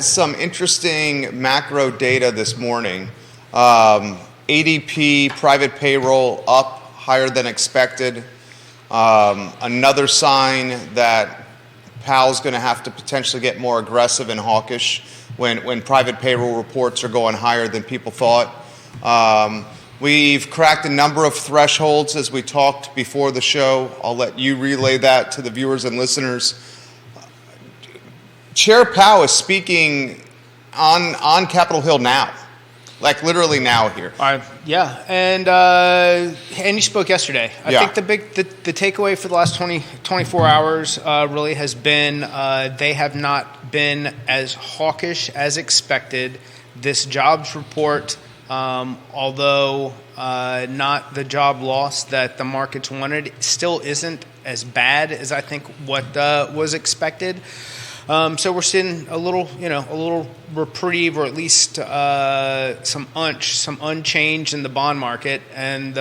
some interesting macro data this morning. ADP private payroll up higher than expected. Another sign that Powell's going to have to potentially get more aggressive and hawkish when private payroll reports are going higher than people thought. We've cracked a number of thresholds as we talked before the show. I'll let you relay that to the viewers and listeners. Chair Powell is speaking on Capitol Hill now, like literally now here. Yeah, and he spoke yesterday. I think the takeaway for the last 24 hours really has been they have not been as hawkish as expected. This jobs report, although not the job loss that the markets wanted, still isn't as bad as I think what was expected. So we're seeing a little reprieve, or at least some unchange in the bond market, and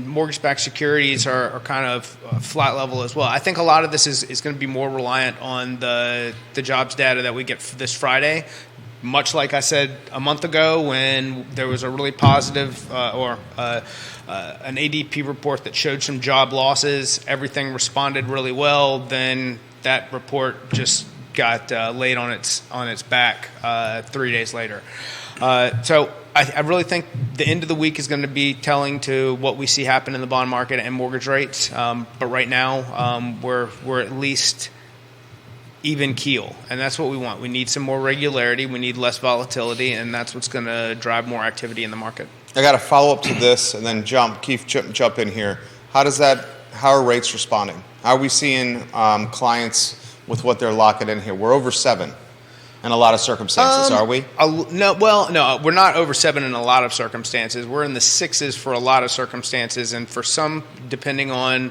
mortgage-backed securities are kind of flat level as well. I think a lot of this is going to be more reliant on the jobs data that we get this Friday. Much like I said a month ago, when there was a really positive an ADP report that showed some job losses, everything responded really well. Then that report just got laid on its back 3 days later. So I really think the end of the week is going to be telling to what we see happen in the bond market and mortgage rates. But right now, we're at least even keel, and that's what we want. We need some more regularity. We need less volatility, and that's what's going to drive more activity in the market. I got a follow up to this, and then Keith, jump in here. How are rates responding? How are we seeing clients with what they're locking in here? We're over 7 in a lot of circumstances, are we? No, we're not over 7 in a lot of circumstances. We're in the 6s for a lot of circumstances, and for some, depending on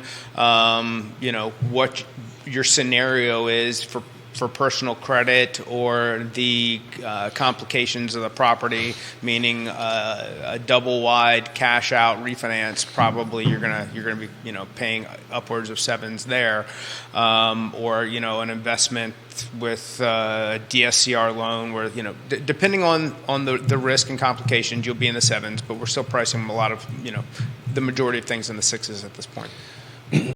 what your scenario is for personal credit or the complications of the property, meaning a double wide cash out refinance, probably you're gonna be paying upwards of 7s there, or an investment with a DSCR loan where depending on the risk and complications, you'll be in the 7s, but we're still pricing a lot of the majority of things in the 6s at this point.